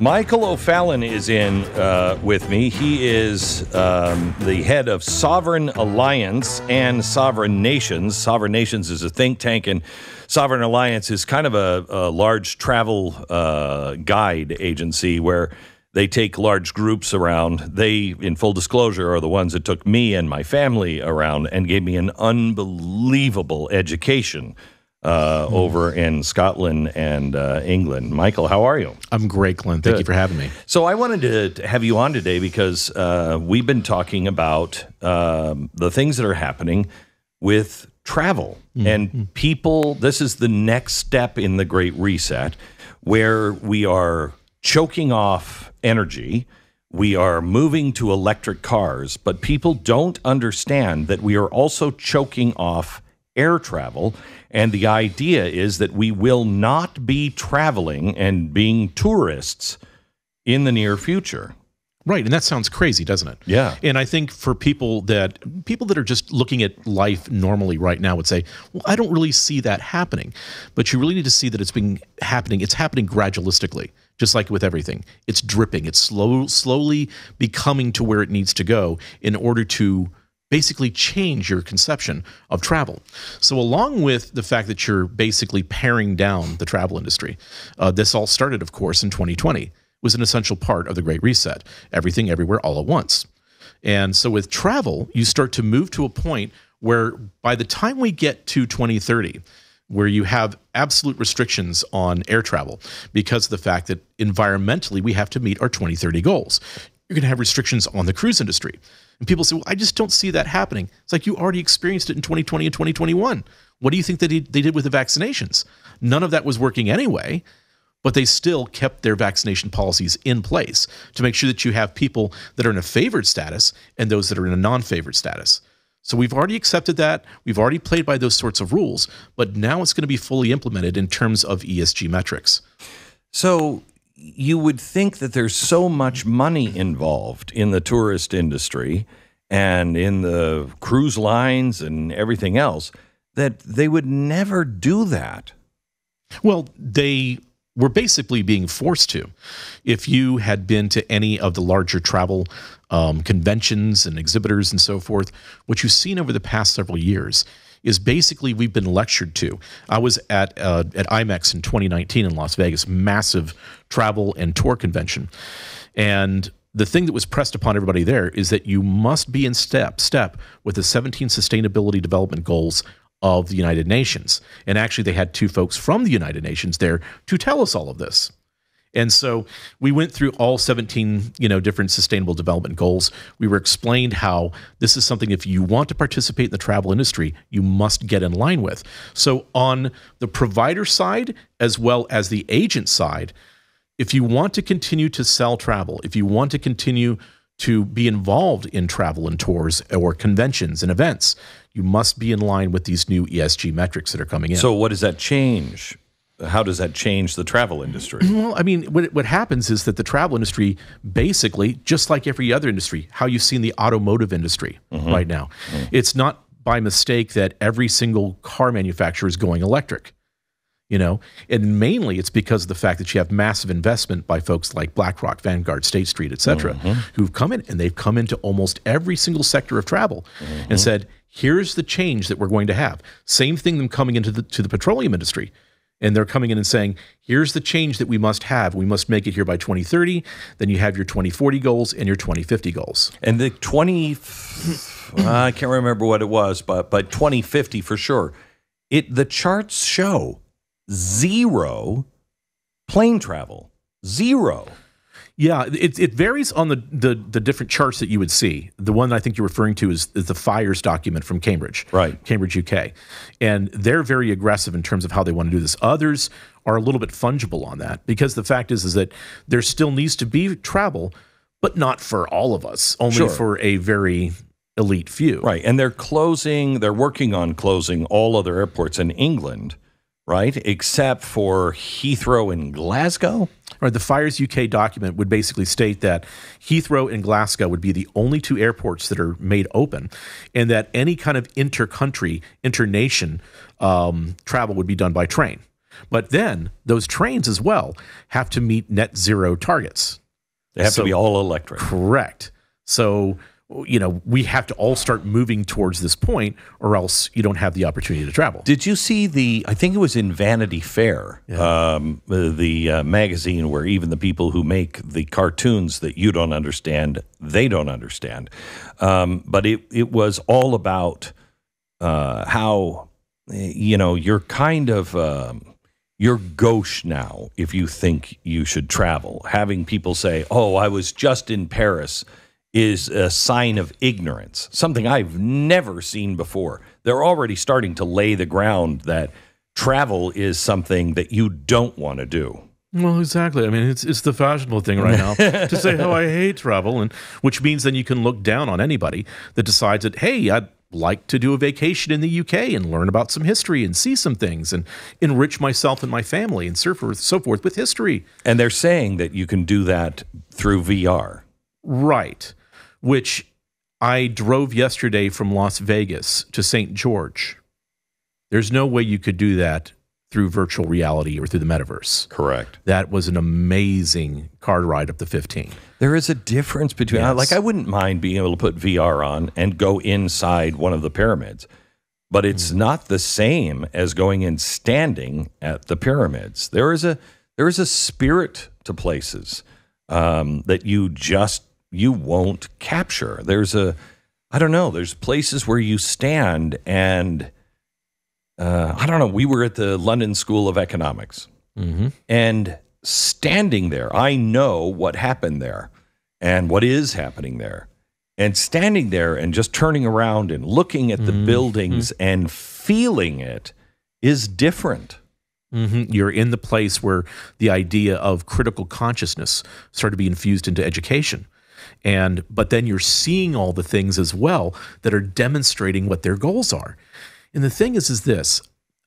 Michael O'Fallon is in with me. He is the head of Sovereign Alliance and Sovereign Nations. Sovereign Nations is a think tank, and Sovereign Alliance is kind of a large travel guide agency where they take large groups around. They, in full disclosure, are the ones that took me and my family around and gave me an unbelievable education over in Scotland and England. Michael, how are you? I'm great, Glenn. Thank you for having me. So I wanted to have you on today because we've been talking about the things that are happening with travel and people. This is the next step in the Great Reset, where we are choking off energy. We are moving to electric cars, but people don't understand that we are also choking off air travel. And the idea is that we will not be traveling and being tourists in the near future. Right, and that sounds crazy, doesn't it? Yeah. And I think for people that are just looking at life normally right now would say, well, I don't really see that happening. But you really need to see that it's happening. It's happening gradualistically, just like with everything. It's dripping. It's slowly becoming to where it needs to go in order to basically change your conception of travel. So along with the fact that you're basically paring down the travel industry, this all started, of course, in 2020, was an essential part of the Great Reset. Everything, everywhere, all at once. And so with travel, you start to move to a point where by the time we get to 2030, where you have absolute restrictions on air travel because of the fact that environmentally we have to meet our 2030 goals. You're going to have restrictions on the cruise industry. And people say, well, I just don't see that happening. It's like you already experienced it in 2020 and 2021. What do you think that they did with the vaccinations? None of that was working anyway, but they still kept their vaccination policies in place to make sure that you have people that are in a favored status and those that are in a non-favored status. So we've already accepted that. We've already played by those sorts of rules, but now it's going to be fully implemented in terms of ESG metrics. So you would think that there's so much money involved in the tourist industry and in the cruise lines and everything else that they would never do that. Well, they were basically being forced to. If you had been to any of the larger travel conventions and exhibitors and so forth, what you've seen over the past several years is basically we've been lectured to. I was at IMEX in 2019 in Las Vegas, massive travel and tour convention. And the thing that was pressed upon everybody there is that you must be in step with the 17 Sustainability Development Goals of the United Nations. And actually they had two folks from the United Nations there to tell us all of this. And so we went through all 17, different sustainable development goals. We were explained how this is something, if you want to participate in the travel industry, you must get in line with. So on the provider side, as well as the agent side, if you want to continue to sell travel, if you want to continue to be involved in travel and tours or conventions and events, you must be in line with these new ESG metrics that are coming in. So what does that change? How does that change the travel industry? Well, I mean, what happens is that the travel industry, basically, just like every other industry, how you've seen the automotive industry right now, it's not by mistake that every single car manufacturer is going electric. And mainly it's because of the fact that you have massive investment by folks like BlackRock, Vanguard, State Street, et cetera, who've come in, and they've come into almost every single sector of travel and said, here's the change that we're going to have. Same thing them coming into the petroleum industry. And they're coming in and saying, here's the change that we must have. We must make it here by 2030. Then you have your 2040 goals and your 2050 goals. And the I can't remember what it was, but 2050 for sure. The charts show 0 plane travel. 0. Yeah, it varies on the different charts that you would see. The one I think you're referring to is the FIRES document from Cambridge, right? Cambridge, UK. And they're very aggressive in terms of how they want to do this. Others are a little bit fungible on that because the fact is that there still needs to be travel, but not for all of us, only for a very elite few. Right, and they're working on closing all other airports in England, right, except for Heathrow and Glasgow? Right, the FIRES UK document would basically state that Heathrow and Glasgow would be the only two airports that are made open, and that any kind of inter-country, inter-nation travel would be done by train. But then those trains as well have to meet net zero targets. They have to be all electric. Correct. So, we have to all start moving towards this point, or else you don't have the opportunity to travel. Did you see I think it was in Vanity Fair, the magazine where even the people who make the cartoons that you don't understand, they don't understand. But it was all about how, you're kind of, you're gauche now if you think you should travel. Having people say, oh, I was just in Paris, is a sign of ignorance, something I've never seen before. They're already starting to lay the ground that travel is something that you don't want to do. Well, exactly. I mean, it's the fashionable thing right now to say, oh, I hate travel, and which means then you can look down on anybody that decides that, hey, I'd like to do a vacation in the UK and learn about some history and see some things and enrich myself and my family and so forth with history. And they're saying that you can do that through VR. Right. Which I drove yesterday from Las Vegas to St. George. There's no way you could do that through virtual reality or through the metaverse. Correct. That was an amazing car ride up the 15. There is a difference between, I wouldn't mind being able to put VR on and go inside one of the pyramids, but it's not the same as going and standing at the pyramids. There is a spirit to places that you won't capture. There's places where you stand and, we were at the London School of Economics and standing there, I know what happened there and what is happening there. And standing there and just turning around and looking at the buildings and feeling it is different. You're in the place where the idea of critical consciousness started to be infused into education. But then you're seeing all the things as well that are demonstrating what their goals are. And the thing is this,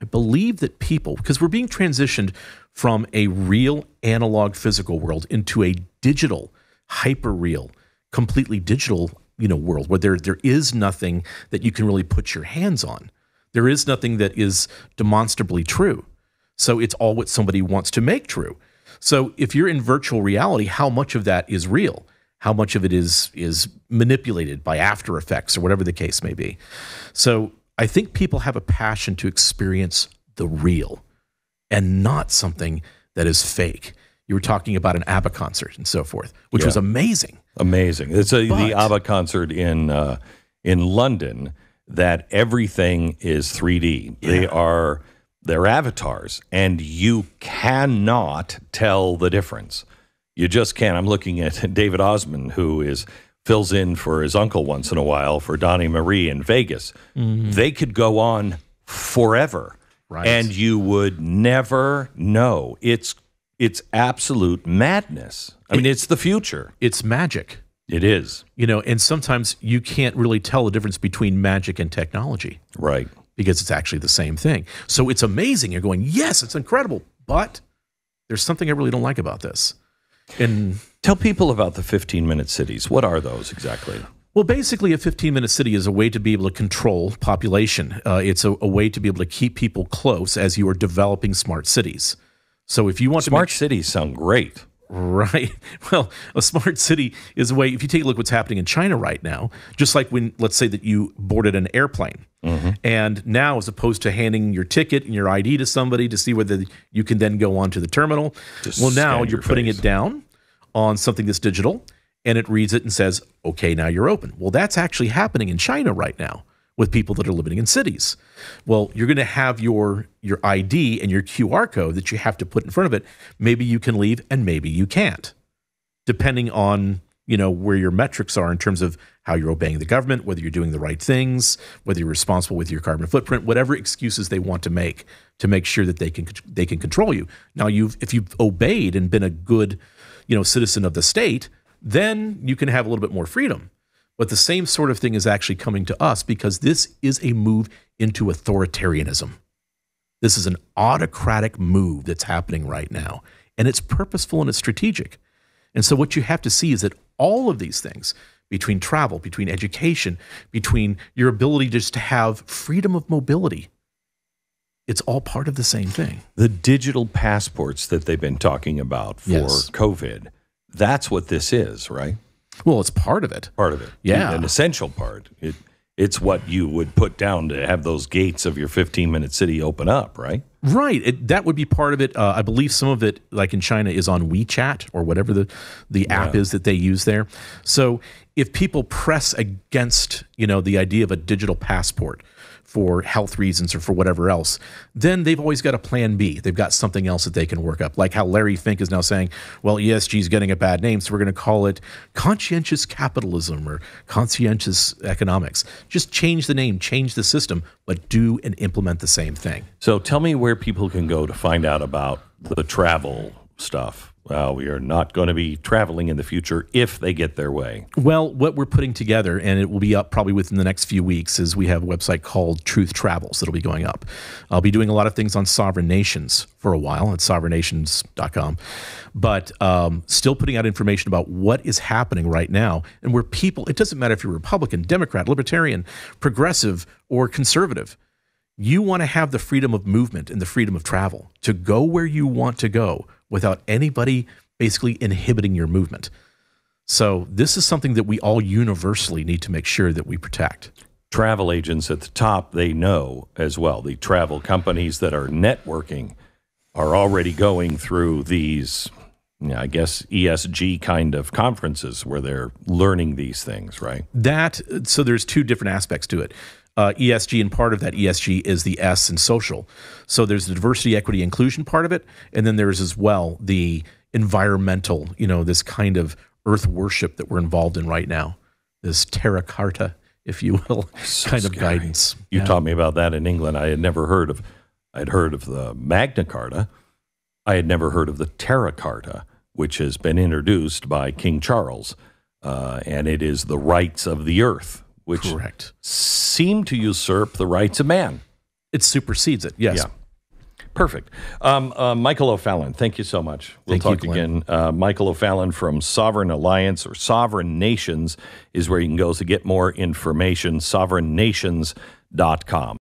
I believe that people, because we're being transitioned from a real analog physical world into a digital, hyper-real, completely digital, world where there is nothing that you can really put your hands on. There is nothing that is demonstrably true. So it's all what somebody wants to make true. So if you're in virtual reality, how much of that is real? How much of it is manipulated by After Effects or whatever the case may be? So I think people have a passion to experience the real and not something that is fake. You were talking about an ABBA concert and so forth, which was amazing. Amazing. It's the ABBA concert in London that everything is 3D. Yeah. They're avatars, and you cannot tell the difference. You just can't. I'm looking at David Osmond, who fills in for his uncle once in a while for Donnie Marie in Vegas. They could go on forever, and you would never know. It's absolute madness. I mean, it's the future. It's magic. It is. And sometimes you can't really tell the difference between magic and technology. Right. Because it's actually the same thing. So it's amazing. You're going, yes, it's incredible. But there's something I really don't like about this. And tell people about the 15-minute cities. What are those exactly? Well, basically, a 15-minute city is a way to be able to control population. It's a way to be able to keep people close as you are developing smart cities. So if you want smart cities sound great. Right. Well, a smart city is a way, if you take a look at what's happening in China right now, just like when, let's say that you boarded an airplane, and now as opposed to handing your ticket and your ID to somebody to see whether you can then go on to the terminal, now you're putting it down on something that's digital, and it reads it and says, okay, now you're open. Well, that's actually happening in China right now with people that are living in cities. Well, you're going to have your ID and your QR code that you have to put in front of it. Maybe you can leave and maybe you can't, depending on where your metrics are in terms of how you're obeying the government, whether you're doing the right things, whether you're responsible with your carbon footprint, whatever excuses they want to make sure that they can control you. Now, if you've obeyed and been a good citizen of the state, then you can have a little bit more freedom. But the same sort of thing is actually coming to us because this is a move into authoritarianism. This is an autocratic move that's happening right now, and it's purposeful and it's strategic. And so what you have to see is that all of these things, between travel, between education, between your ability just to have freedom of mobility, It's all part of the same thing. The digital passports that they've been talking about for COVID, that's what this is, right? Well, it's part of it. Part of it. Yeah. An essential part. It's what you would put down to have those gates of your 15-minute city open up, right? Right. That would be part of it. I believe some of it, like in China, is on WeChat or whatever the app is that they use there. So if people press against, the idea of a digital passport for health reasons or for whatever else, then they've always got a plan B. They've got something else that they can work up. Like how Larry Fink is now saying, well, ESG is getting a bad name, so we're going to call it conscientious capitalism or conscientious economics. Just change the name, change the system, but do and implement the same thing. So tell me where people can go to find out about the travel stuff. Well, we are not going to be traveling in the future if they get their way. Well, what we're putting together, and it will be up probably within the next few weeks, is we have a website called Truth Travels that'll be going up. I'll be doing a lot of things on sovereign nations for a while at sovereignnations.com, but still putting out information about what is happening right now and where people, it doesn't matter if you're Republican, Democrat, Libertarian, progressive, or conservative. You want to have the freedom of movement and the freedom of travel to go where you want to go without anybody basically inhibiting your movement. So this is something that we all universally need to make sure that we protect. Travel agents at the top, they know as well. The travel companies that are networking are already going through these, I guess, ESG kind of conferences where they're learning these things, right? So there's two different aspects to it. ESG, and part of that ESG is the S in social. So there's the diversity, equity, inclusion part of it, and then there's as well the environmental, this kind of earth worship that we're involved in right now, this terra carta, if you will, kind of guidance. You taught me about that in England. I had never heard of. I'd heard of the Magna Carta. I had never heard of the Terra Carta, which has been introduced by King Charles, and it is the rights of the earth, which seem to usurp the rights of man. It supersedes it, yes. Yeah. Perfect. Michael O'Fallon, thank you so much. We'll talk again. Michael O'Fallon from Sovereign Alliance or Sovereign Nations is where you can go to get more information, sovereignnations.com.